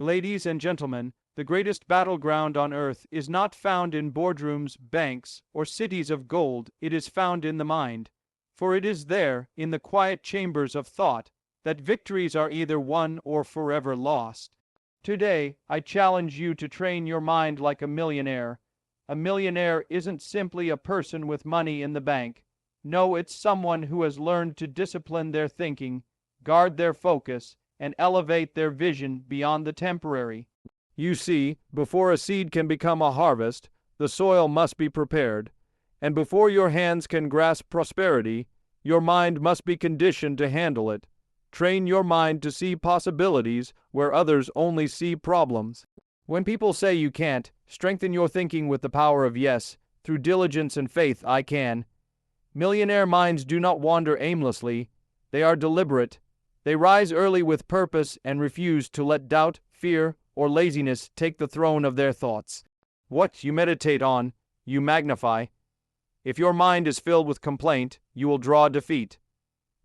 Ladies and gentlemen, the greatest battleground on earth is not found in boardrooms, banks, or cities of gold. It is found in the mind. For it is there, in the quiet chambers of thought, that victories are either won or forever lost. Today, I challenge you to train your mind like a millionaire. A millionaire isn't simply a person with money in the bank. No, it's someone who has learned to discipline their thinking, guard their focus, and elevate their vision beyond the temporary. You see, before a seed can become a harvest, the soil must be prepared. And before your hands can grasp prosperity, your mind must be conditioned to handle it. Train your mind to see possibilities where others only see problems. When people say you can't, strengthen your thinking with the power of yes. Through diligence and faith, I can. Millionaire minds do not wander aimlessly. They are deliberate. They rise early with purpose and refuse to let doubt, fear, or laziness take the throne of their thoughts. What you meditate on, you magnify. If your mind is filled with complaint, you will draw defeat.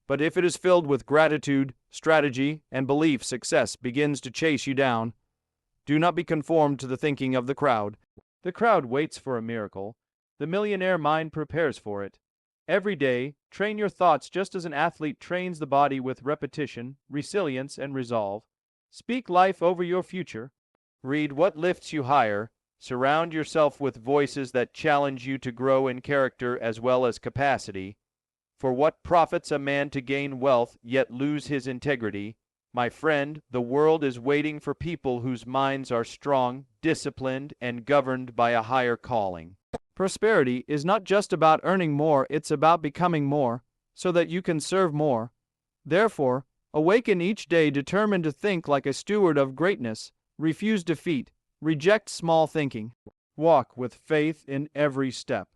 But if it is filled with gratitude, strategy, and belief, success begins to chase you down. Do not be conformed to the thinking of the crowd. The crowd waits for a miracle. The millionaire mind prepares for it. Every day, train your thoughts just as an athlete trains the body with repetition, resilience, and resolve. Speak life over your future. Read what lifts you higher. Surround yourself with voices that challenge you to grow in character as well as capacity. For what profits a man to gain wealth yet lose his integrity? My friend, the world is waiting for people whose minds are strong, disciplined, and governed by a higher calling. Prosperity is not just about earning more, it's about becoming more, so that you can serve more. Therefore, awaken each day determined to think like a steward of greatness, refuse defeat, reject small thinking, walk with faith in every step.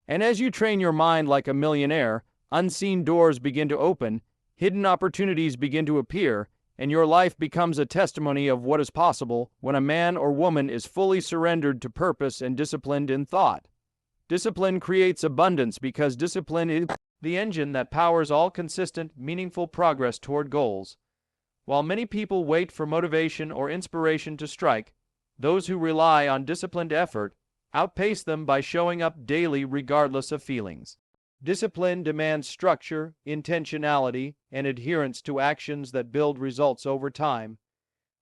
And as you train your mind like a millionaire, unseen doors begin to open, hidden opportunities begin to appear, and your life becomes a testimony of what is possible when a man or woman is fully surrendered to purpose and disciplined in thought. Discipline creates abundance because discipline is the engine that powers all consistent, meaningful progress toward goals. While many people wait for motivation or inspiration to strike, those who rely on disciplined effort outpace them by showing up daily regardless of feelings. Discipline demands structure, intentionality, and adherence to actions that build results over time.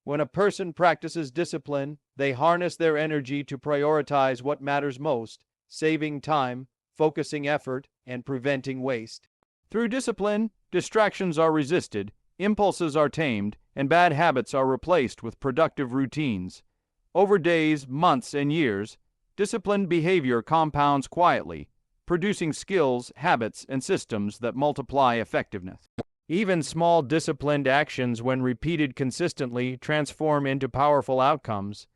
When a person practices discipline, they harness their energy to prioritize what matters most, saving time, focusing effort, and preventing waste. Through discipline, distractions are resisted, impulses are tamed, and bad habits are replaced with productive routines. Over days, months, and years, disciplined behavior compounds quietly, producing skills, habits, and systems that multiply effectiveness. Even small disciplined actions, when repeated consistently, transform into powerful outcomes.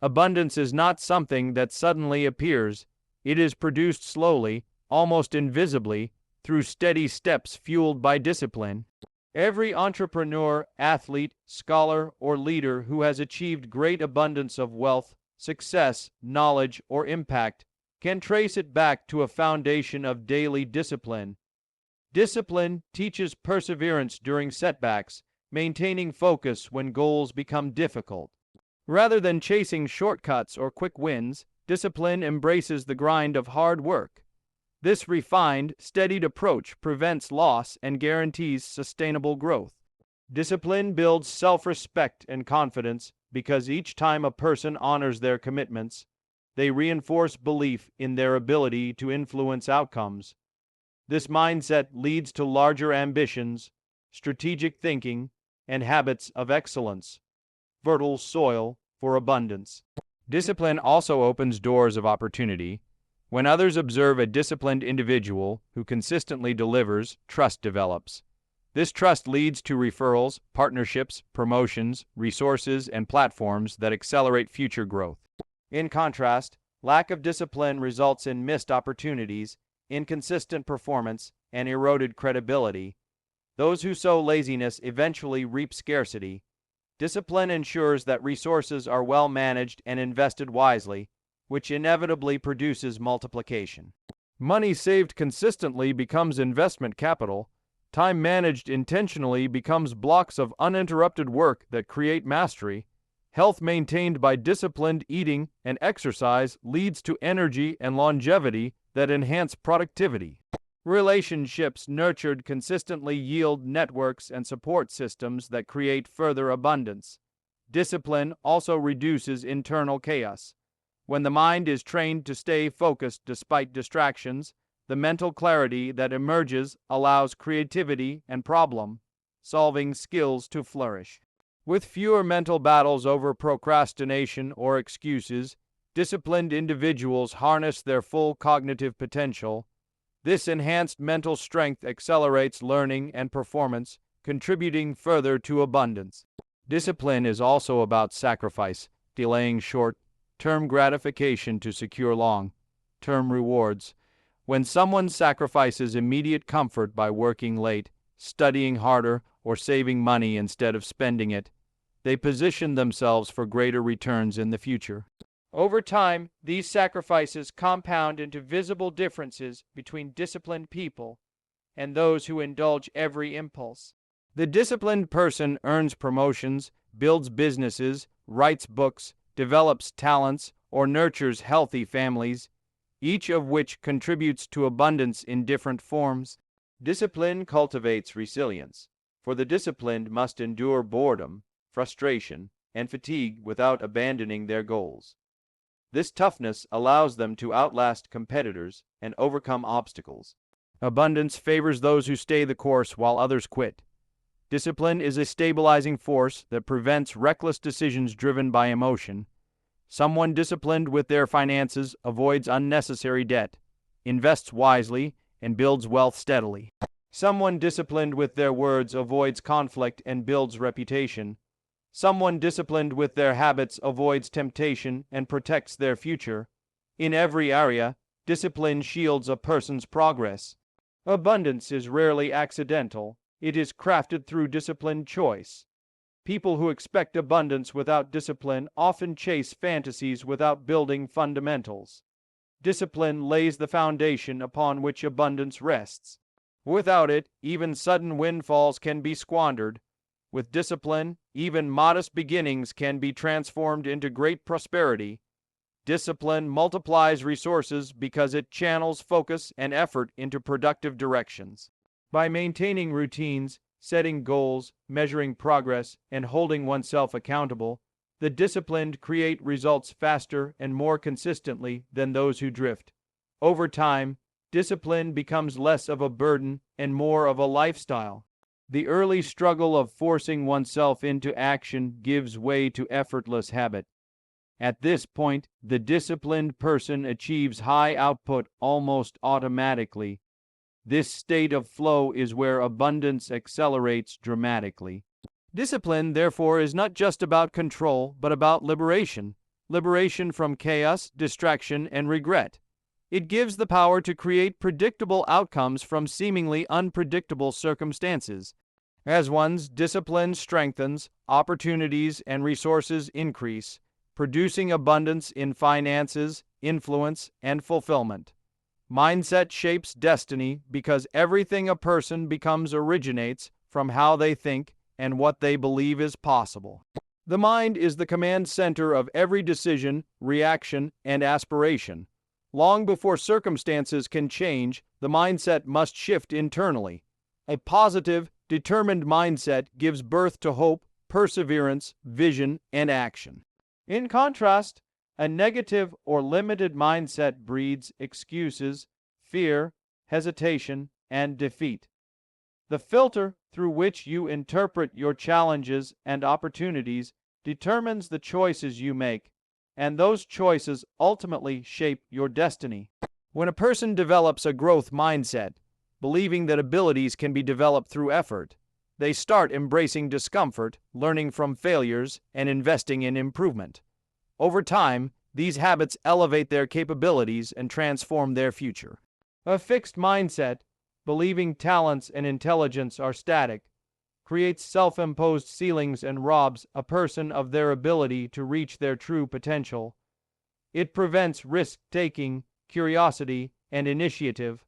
Abundance is not something that suddenly appears. It is produced slowly, almost invisibly, through steady steps fueled by discipline. Every entrepreneur, athlete, scholar, or leader who has achieved great abundance of wealth, success, knowledge, or impact can trace it back to a foundation of daily discipline. Discipline teaches perseverance during setbacks, maintaining focus when goals become difficult. Rather than chasing shortcuts or quick wins, discipline embraces the grind of hard work. This refined, steadied approach prevents loss and guarantees sustainable growth. Discipline builds self-respect and confidence because each time a person honors their commitments, they reinforce belief in their ability to influence outcomes. This mindset leads to larger ambitions, strategic thinking, and habits of excellence. Fertile soil for abundance. Discipline also opens doors of opportunity. When others observe a disciplined individual who consistently delivers, trust develops. This trust leads to referrals, partnerships, promotions, resources, and platforms that accelerate future growth. In contrast, lack of discipline results in missed opportunities, inconsistent performance, and eroded credibility. Those who sow laziness eventually reap scarcity. Discipline ensures that resources are well managed and invested wisely, which inevitably produces multiplication. Money saved consistently becomes investment capital. Time managed intentionally becomes blocks of uninterrupted work that create mastery. Health maintained by disciplined eating and exercise leads to energy and longevity that enhance productivity. Relationships nurtured consistently yield networks and support systems that create further abundance. Discipline also reduces internal chaos. When the mind is trained to stay focused despite distractions, the mental clarity that emerges allows creativity and problem-solving skills to flourish. With fewer mental battles over procrastination or excuses, disciplined individuals harness their full cognitive potential. This enhanced mental strength accelerates learning and performance, contributing further to abundance. Discipline is also about sacrifice, delaying short-term gratification to secure long-term rewards. When someone sacrifices immediate comfort by working late, studying harder, or saving money instead of spending it, they position themselves for greater returns in the future. Over time, these sacrifices compound into visible differences between disciplined people and those who indulge every impulse. The disciplined person earns promotions, builds businesses, writes books, develops talents, or nurtures healthy families, each of which contributes to abundance in different forms. Discipline cultivates resilience, for the disciplined must endure boredom, frustration, and fatigue without abandoning their goals. This toughness allows them to outlast competitors and overcome obstacles. Abundance favors those who stay the course while others quit. Discipline is a stabilizing force that prevents reckless decisions driven by emotion. Someone disciplined with their finances avoids unnecessary debt, invests wisely, and builds wealth steadily. Someone disciplined with their words avoids conflict and builds reputation. Someone disciplined with their habits avoids temptation and protects their future. In every area, discipline shields a person's progress. Abundance is rarely accidental. It is crafted through disciplined choice. People who expect abundance without discipline often chase fantasies without building fundamentals. Discipline lays the foundation upon which abundance rests. Without it, even sudden windfalls can be squandered. With discipline, even modest beginnings can be transformed into great prosperity. Discipline multiplies resources because it channels focus and effort into productive directions. By maintaining routines, setting goals, measuring progress, and holding oneself accountable, the disciplined create results faster and more consistently than those who drift. Over time, discipline becomes less of a burden and more of a lifestyle. The early struggle of forcing oneself into action gives way to effortless habit. At this point, the disciplined person achieves high output almost automatically. This state of flow is where abundance accelerates dramatically. Discipline, therefore, is not just about control, but about liberation. Liberation from chaos, distraction, and regret. It gives the power to create predictable outcomes from seemingly unpredictable circumstances. As one's discipline strengthens, opportunities and resources increase, producing abundance in finances, influence, and fulfillment. Mindset shapes destiny because everything a person becomes originates from how they think and what they believe is possible. The mind is the command center of every decision, reaction, and aspiration. Long before circumstances can change, the mindset must shift internally. A positive, determined mindset gives birth to hope, perseverance, vision, and action. In contrast, a negative or limited mindset breeds excuses, fear, hesitation, and defeat. The filter through which you interpret your challenges and opportunities determines the choices you make, and those choices ultimately shape your destiny. When a person develops a growth mindset, believing that abilities can be developed through effort, they start embracing discomfort, learning from failures, and investing in improvement. Over time, these habits elevate their capabilities and transform their future. A fixed mindset, believing talents and intelligence are static, creates self-imposed ceilings and robs a person of their ability to reach their true potential. It prevents risk-taking, curiosity, and initiative,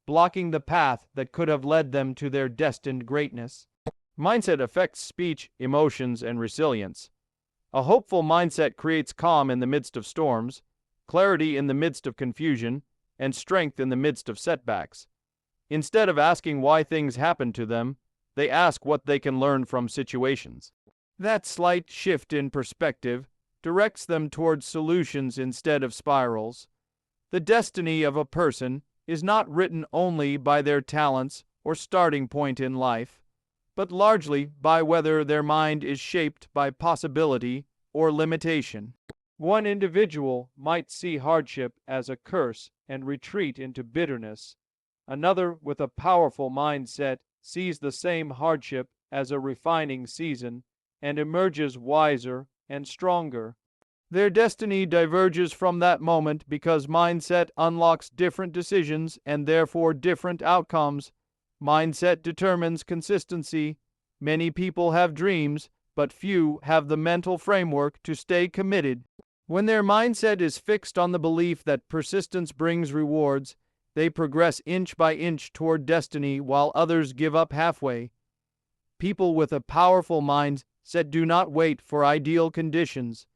blocking the path that could have led them to their destined greatness. Mindset affects speech, emotions, and resilience. A hopeful mindset creates calm in the midst of storms, clarity in the midst of confusion, and strength in the midst of setbacks. Instead of asking why things happen to them, they ask what they can learn from situations. That slight shift in perspective directs them towards solutions instead of spirals. The destiny of a person is not written only by their talents or starting point in life, but largely by whether their mind is shaped by possibility or limitation. One individual might see hardship as a curse and retreat into bitterness. Another, with a powerful mindset, sees the same hardship as a refining season and emerges wiser and stronger. Their destiny diverges from that moment because mindset unlocks different decisions and therefore different outcomes. Mindset determines consistency. Many people have dreams, but few have the mental framework to stay committed. When their mindset is fixed on the belief that persistence brings rewards, they progress inch by inch toward destiny while others give up halfway. People with a powerful mindset do not wait for ideal conditions.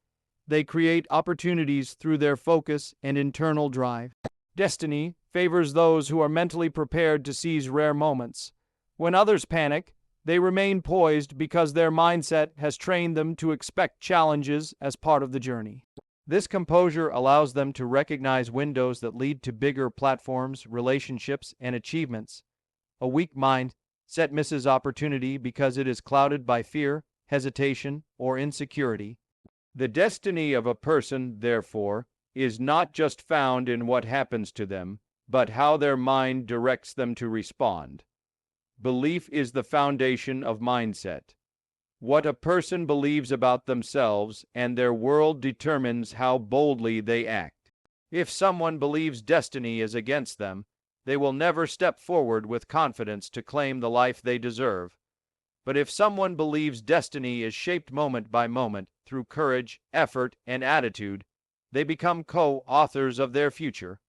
They create opportunities through their focus and internal drive. Destiny favors those who are mentally prepared to seize rare moments. When others panic, they remain poised because their mindset has trained them to expect challenges as part of the journey. This composure allows them to recognize windows that lead to bigger platforms, relationships, and achievements. A weak mindset misses opportunity because it is clouded by fear, hesitation, or insecurity. The destiny of a person, therefore, is not just found in what happens to them, but how their mind directs them to respond. Belief is the foundation of mindset. What a person believes about themselves and their world determines how boldly they act. If someone believes destiny is against them, they will never step forward with confidence to claim the life they deserve. But if someone believes destiny is shaped moment by moment through courage, effort, and attitude, they become co-authors of their future.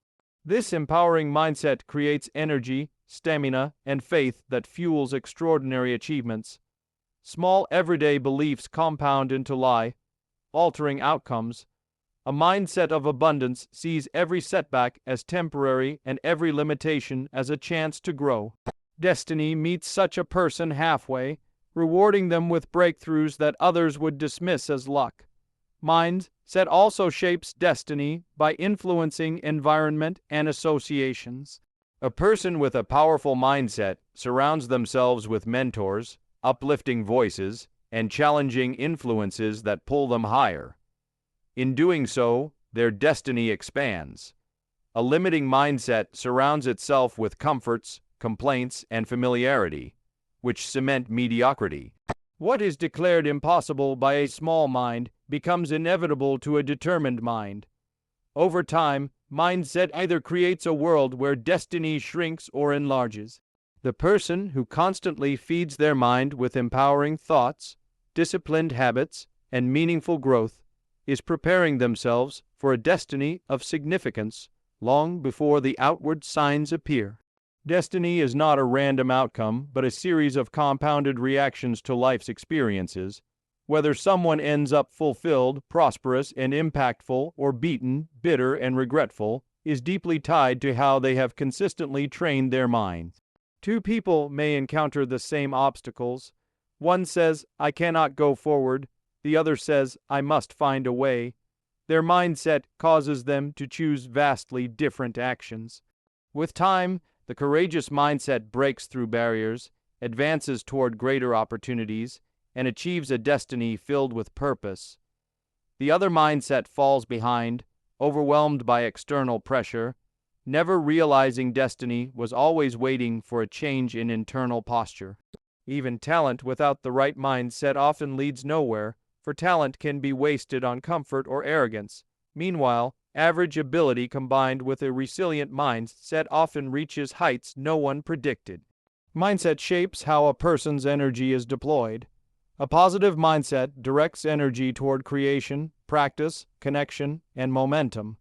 This empowering mindset creates energy, stamina, and faith that fuels extraordinary achievements. Small everyday beliefs compound into life-altering outcomes. A mindset of abundance sees every setback as temporary and every limitation as a chance to grow. Destiny meets such a person halfway, rewarding them with breakthroughs that others would dismiss as luck. Mindset also shapes destiny by influencing environment and associations. A person with a powerful mindset surrounds themselves with mentors, uplifting voices, and challenging influences that pull them higher. In doing so, their destiny expands. A limiting mindset surrounds itself with comforts, complaints, and familiarity, which cement mediocrity. What is declared impossible by a small mind becomes inevitable to a determined mind. Over time, mindset either creates a world where destiny shrinks or enlarges. The person who constantly feeds their mind with empowering thoughts, disciplined habits, and meaningful growth is preparing themselves for a destiny of significance long before the outward signs appear. Destiny is not a random outcome, but a series of compounded reactions to life's experiences. Whether someone ends up fulfilled, prosperous, and impactful, or beaten, bitter, and regretful, is deeply tied to how they have consistently trained their minds. Two people may encounter the same obstacles. One says, "I cannot go forward." The other says, "I must find a way." Their mindset causes them to choose vastly different actions. With time, the courageous mindset breaks through barriers, advances toward greater opportunities, and achieves a destiny filled with purpose. The other mindset falls behind, overwhelmed by external pressure, never realizing destiny was always waiting for a change in internal posture. Even talent without the right mindset often leads nowhere, for talent can be wasted on comfort or arrogance. Meanwhile, average ability combined with a resilient mindset often reaches heights no one predicted. Mindset shapes how a person's energy is deployed. A positive mindset directs energy toward creation, practice, connection, and momentum.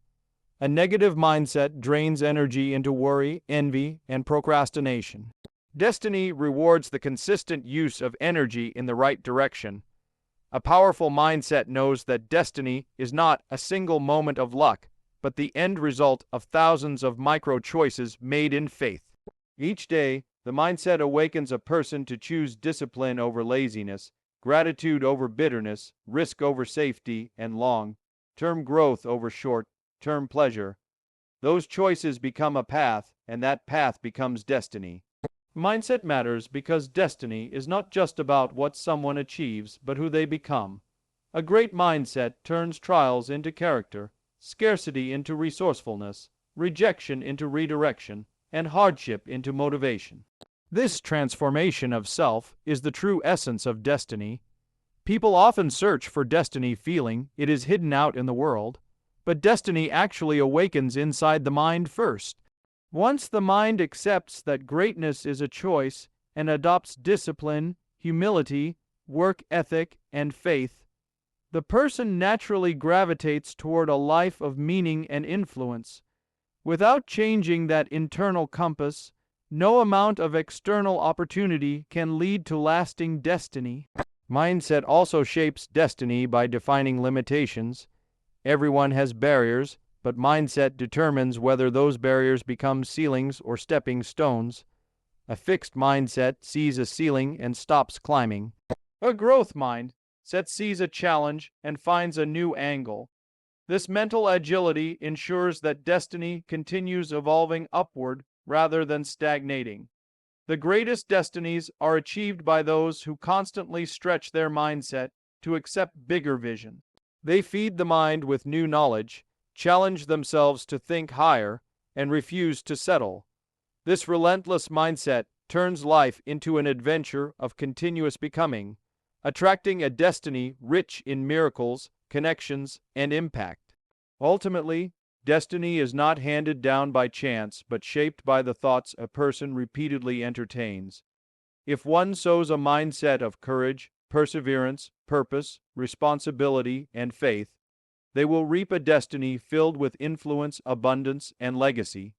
A negative mindset drains energy into worry, envy, and procrastination. Destiny rewards the consistent use of energy in the right direction. A powerful mindset knows that destiny is not a single moment of luck, but the end result of thousands of micro-choices made in faith. Each day, the mindset awakens a person to choose discipline over laziness, gratitude over bitterness, risk over safety, and long-term growth over short-term pleasure. Those choices become a path, and that path becomes destiny. Mindset matters because destiny is not just about what someone achieves, but who they become. A great mindset turns trials into character, scarcity into resourcefulness, rejection into redirection, and hardship into motivation. This transformation of self is the true essence of destiny. People often search for destiny feeling it is hidden out in the world, but destiny actually awakens inside the mind first. Once the mind accepts that greatness is a choice and adopts discipline, humility, work ethic, and faith, the person naturally gravitates toward a life of meaning and influence. Without changing that internal compass, no amount of external opportunity can lead to lasting destiny. Mindset also shapes destiny by defining limitations. Everyone has barriers, but mindset determines whether those barriers become ceilings or stepping stones. A fixed mindset sees a ceiling and stops climbing. A growth mindset sees a challenge and finds a new angle. This mental agility ensures that destiny continues evolving upward rather than stagnating. The greatest destinies are achieved by those who constantly stretch their mindset to accept bigger vision. They feed the mind with new knowledge, challenge themselves to think higher, and refuse to settle. This relentless mindset turns life into an adventure of continuous becoming, attracting a destiny rich in miracles, connections, and impact. Ultimately, destiny is not handed down by chance, but shaped by the thoughts a person repeatedly entertains. If one sows a mindset of courage, perseverance, purpose, responsibility, and faith, they will reap a destiny filled with influence, abundance, and legacy.